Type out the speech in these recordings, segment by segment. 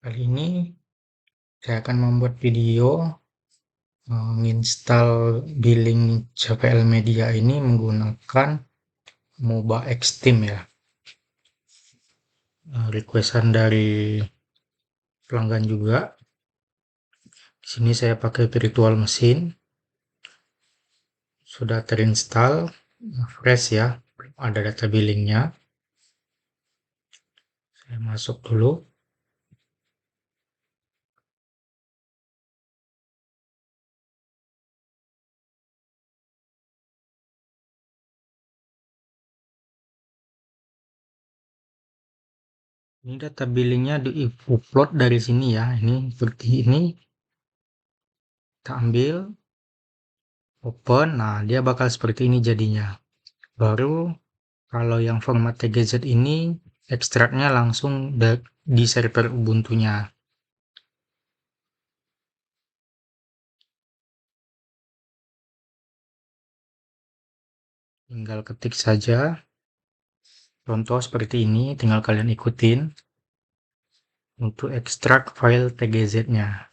Kali ini saya akan membuat video menginstal billing CPL Media ini menggunakan Moba Xteam ya. Requestan dari pelanggan juga. Di sini saya pakai virtual machine. Sudah terinstall, fresh ya. Ada data billingnya. Saya masuk dulu. Ini data billingnya di-upload dari sini ya. Ini seperti ini. Kita ambil, open. Nah, dia bakal seperti ini jadinya. Baru kalau yang format TGZ ini ekstraknya langsung di server Ubuntu-nya. Tinggal ketik saja. Contoh seperti ini, tinggal kalian ikutin untuk ekstrak file TGZ-nya.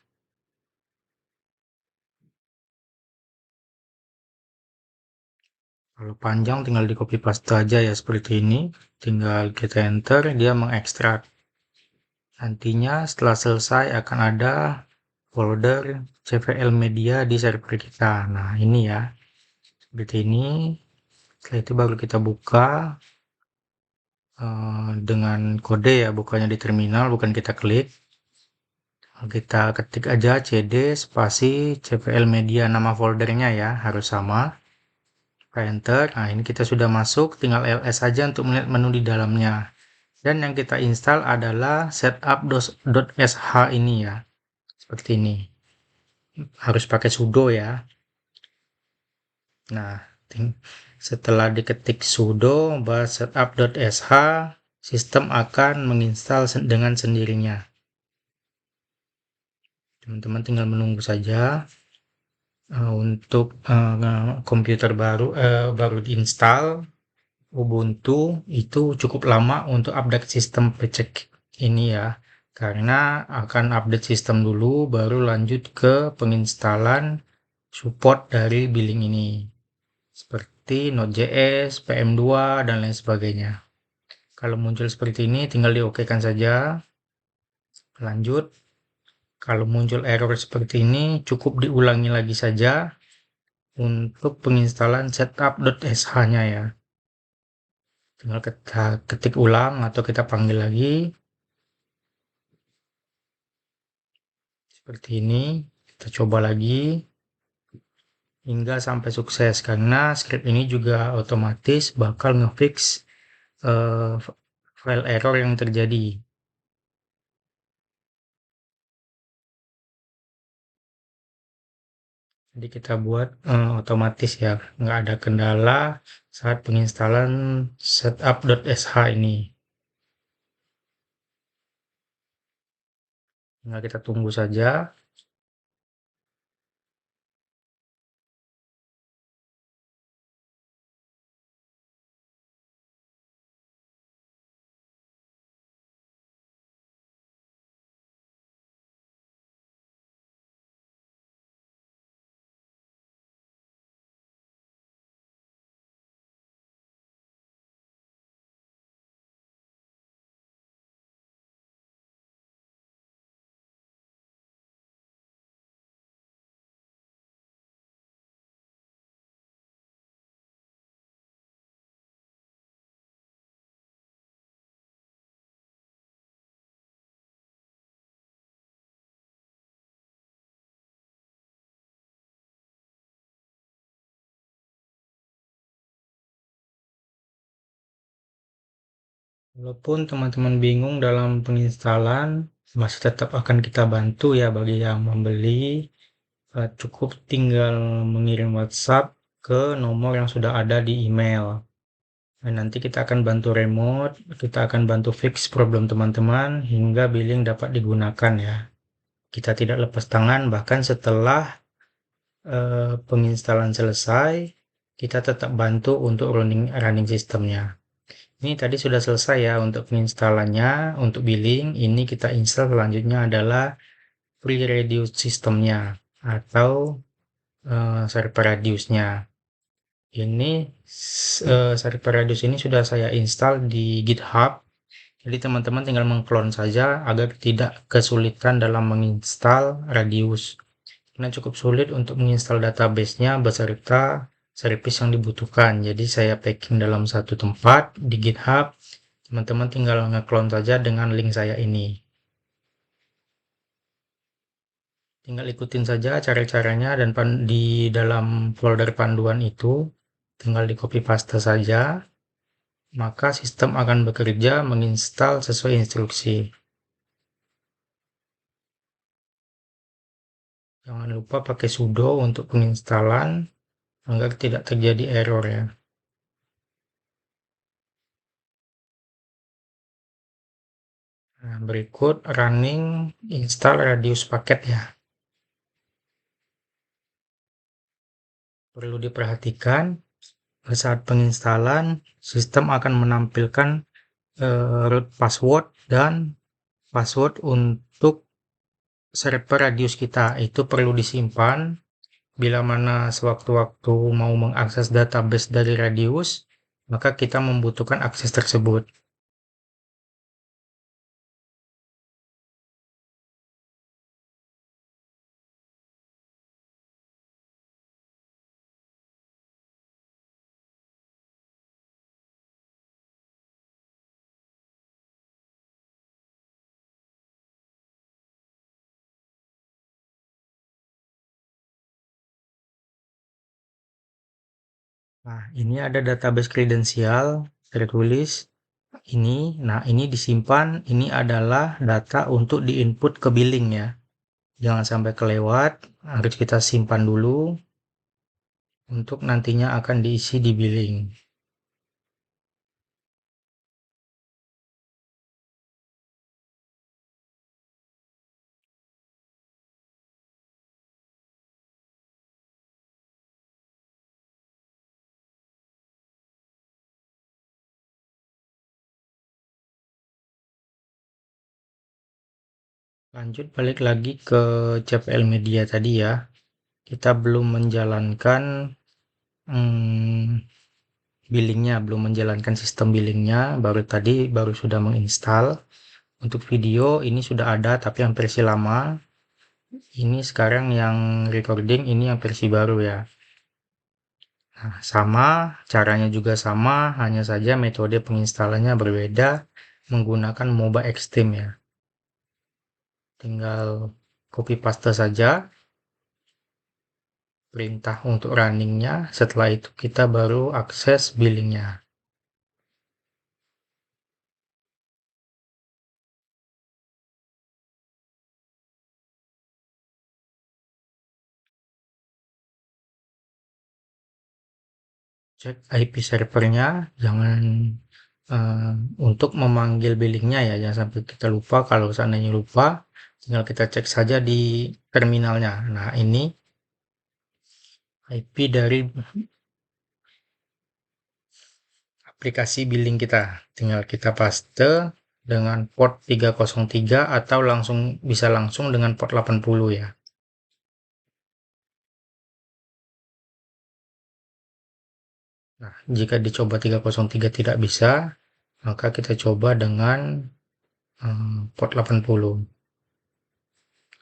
Kalau panjang tinggal di copy paste aja ya seperti ini. Tinggal kita enter, dia mengekstrak. Nantinya setelah selesai akan ada folder CVL Media di server kita. Nah ini ya, seperti ini. Setelah itu baru kita buka dengan kode ya, bukannya di terminal, bukan kita klik. Kita ketik aja cd spasi CVL Media, nama foldernya ya, harus sama. Enter. Nah, ini kita sudah masuk, tinggal ls saja untuk melihat menu di dalamnya. Dan yang kita install adalah setup.sh ini ya. Seperti ini. Harus pakai sudo ya. Nah, setelah diketik sudo setup.sh, sistem akan menginstal dengan sendirinya. Teman-teman tinggal menunggu saja. Untuk komputer baru diinstal Ubuntu itu cukup lama untuk update sistem pecek ini ya, karena akan update sistem dulu baru lanjut ke penginstalan support dari billing ini seperti Node.js, PM2 dan lain sebagainya. Kalau muncul seperti ini tinggal di-OK-kan saja, lanjut. Kalau muncul error seperti ini cukup diulangi lagi saja untuk penginstalan setup.sh-nya ya. Tinggal kita ketik ulang atau kita panggil lagi. Seperti ini. Kita coba lagi. Hingga sampai sukses. Karena script ini juga otomatis bakal ngefix file error yang terjadi. Jadi kita buat otomatis ya. Nggak ada kendala saat penginstalan setup.sh ini. Nah, kita tunggu saja. Walaupun teman-teman bingung dalam penginstalan, masih tetap akan kita bantu ya bagi yang membeli. Cukup tinggal mengirim WhatsApp ke nomor yang sudah ada di email. Dan nanti kita akan bantu remote, kita akan bantu fix problem teman-teman hingga billing dapat digunakan ya. Kita tidak lepas tangan, bahkan setelah penginstalan selesai, kita tetap bantu untuk running sistemnya. Ini tadi sudah selesai ya untuk penginstalannya. Untuk billing, ini kita install selanjutnya adalah free reduce sistemnya atau server radiusnya. Ini server radius ini sudah saya install di GitHub. Jadi teman-teman tinggal mengclone saja agar tidak kesulitan dalam menginstal radius. Karena cukup sulit untuk menginstal database-nya beserta service yang dibutuhkan. Jadi saya packing dalam satu tempat di GitHub. Teman-teman tinggal nge-clone saja dengan link saya ini. Tinggal ikutin saja cara-caranya dan di dalam folder panduan itu tinggal di copy paste saja, maka sistem akan bekerja menginstal sesuai instruksi. Jangan lupa pakai sudo untuk penginstalan agar tidak terjadi error ya. Nah, berikut running install radius paket ya. Perlu diperhatikan saat penginstalan sistem akan menampilkan root password dan password untuk server radius kita. Itu perlu disimpan bila mana sewaktu-waktu mau mengakses database dari radius, maka kita membutuhkan akses tersebut. Nah, ini ada database kredensial tertulis ini. Nah, ini disimpan. Ini adalah data untuk diinput ke billing ya. Jangan sampai kelewat. Harus kita simpan dulu untuk nantinya akan diisi di billing. Lanjut balik lagi ke CPL Media tadi ya. Kita belum menjalankan billingnya, belum menjalankan sistem billingnya. Baru sudah menginstal. Untuk video ini sudah ada tapi yang versi lama. Ini sekarang yang recording ini yang versi baru ya. Nah, sama, caranya juga sama, hanya saja metode penginstalannya berbeda menggunakan Moba Extreme ya. Tinggal copy paste saja perintah untuk runningnya, setelah itu kita baru akses billingnya. Cek IP servernya, jangan untuk memanggil billingnya ya, jangan sampai kita lupa. Kalau seandainya lupa, tinggal kita cek saja di terminalnya. Nah, ini IP dari aplikasi billing kita. Tinggal kita paste dengan port 303 atau bisa langsung dengan port 80 ya. Nah, jika dicoba 303 tidak bisa, maka kita coba dengan port 80.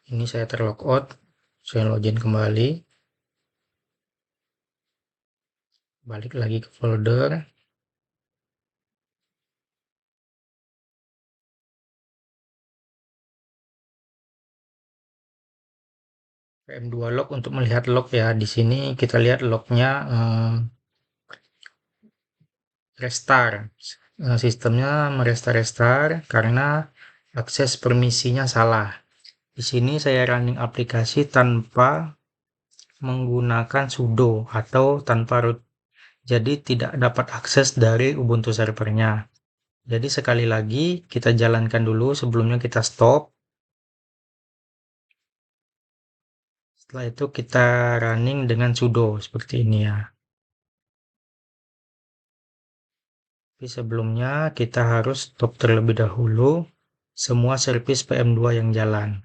Ini saya terlogout, saya login kembali, balik lagi ke folder. PM2 log untuk melihat log ya. Di sini kita lihat lognya restart. Sistemnya merestart karena akses permisinya salah. Di sini saya running aplikasi tanpa menggunakan sudo atau tanpa root. Jadi tidak dapat akses dari Ubuntu servernya. Jadi sekali lagi kita jalankan dulu, sebelumnya kita stop. Setelah itu kita running dengan sudo seperti ini ya. Tapi sebelumnya kita harus stop terlebih dahulu semua servis PM2 yang jalan.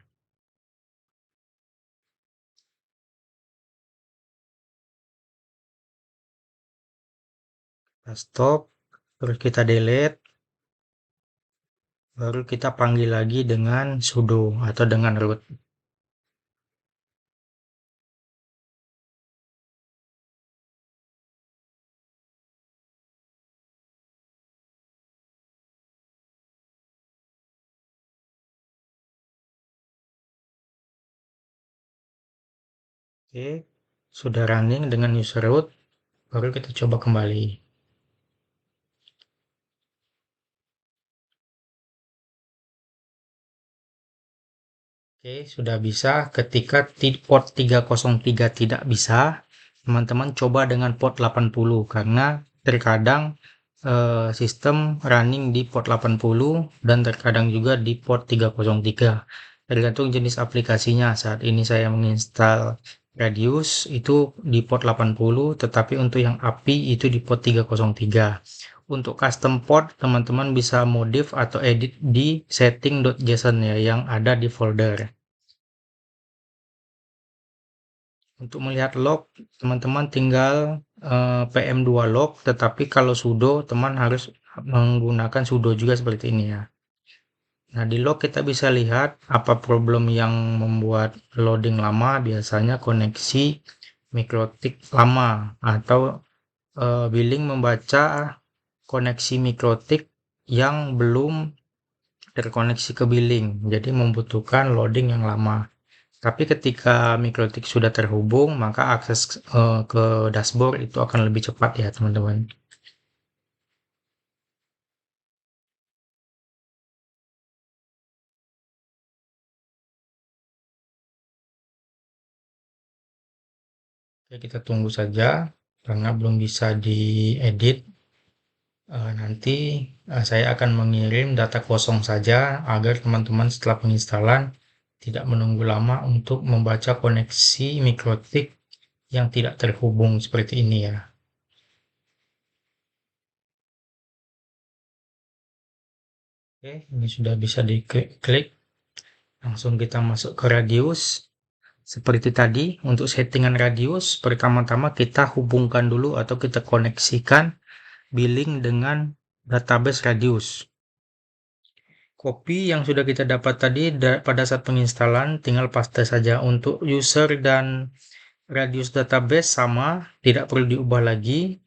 Kita stop, terus kita delete, baru kita panggil lagi dengan sudo atau dengan root. Oke, sudah running dengan user root, baru kita coba kembali. Oke, sudah bisa. Ketika port 303 tidak bisa, teman-teman coba dengan port 80 karena terkadang sistem running di port 80 dan terkadang juga di port 303. Tergantung jenis aplikasinya. Saat ini saya menginstal Radius itu di port 80, tetapi untuk yang API itu di port 303. Untuk custom port, teman-teman bisa modif atau edit di setting.json ya yang ada di folder. Untuk melihat log, teman-teman tinggal PM2 log, tetapi kalau sudo, teman harus menggunakan sudo juga seperti ini ya. Nah, di log kita bisa lihat apa problem yang membuat loading lama, biasanya koneksi mikrotik lama atau billing membaca koneksi mikrotik yang belum terkoneksi ke billing, jadi membutuhkan loading yang lama. Tapi ketika mikrotik sudah terhubung, maka akses ke dashboard itu akan lebih cepat ya, teman-teman. Oke, kita tunggu saja karena belum bisa diedit. Nanti saya akan mengirim data kosong saja agar teman-teman setelah penginstalan tidak menunggu lama untuk membaca koneksi mikrotik yang tidak terhubung seperti ini ya. Oke, ini sudah bisa diklik. Langsung kita masuk ke radius. Seperti tadi, untuk settingan radius, pertama-tama kita hubungkan dulu atau kita koneksikan billing dengan database radius. Copy yang sudah kita dapat tadi pada saat penginstalan, tinggal paste saja. Untuk user dan radius database sama, tidak perlu diubah lagi.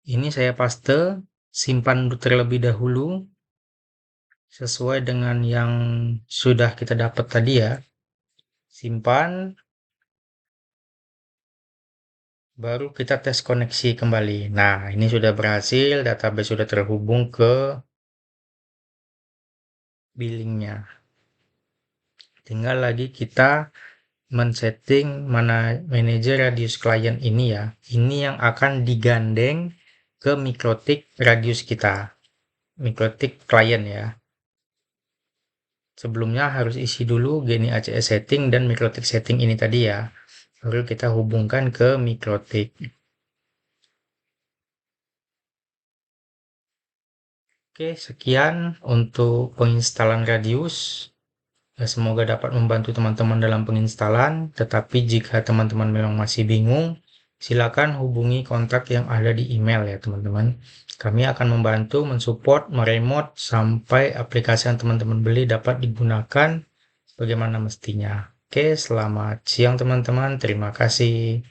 Ini saya paste, simpan terlebih dahulu, sesuai dengan yang sudah kita dapat tadi ya. Simpan, baru kita tes koneksi kembali. Nah, ini sudah berhasil, database sudah terhubung ke billingnya. Tinggal lagi kita men-setting mana manajer radius klien ini ya. Ini yang akan digandeng ke mikrotik radius kita. Mikrotik klien ya. Sebelumnya harus isi dulu Geni ACS setting dan mikrotik setting ini tadi ya. Baru kita hubungkan ke mikrotik. Oke, sekian untuk penginstalan Radius. Semoga dapat membantu teman-teman dalam penginstalan. Tetapi jika teman-teman memang masih bingung, silakan hubungi kontak yang ada di email ya teman-teman. Kami akan membantu mensupport, meremote sampai aplikasi yang teman-teman beli dapat digunakan bagaimana mestinya. Oke, selamat siang teman-teman. Terima kasih.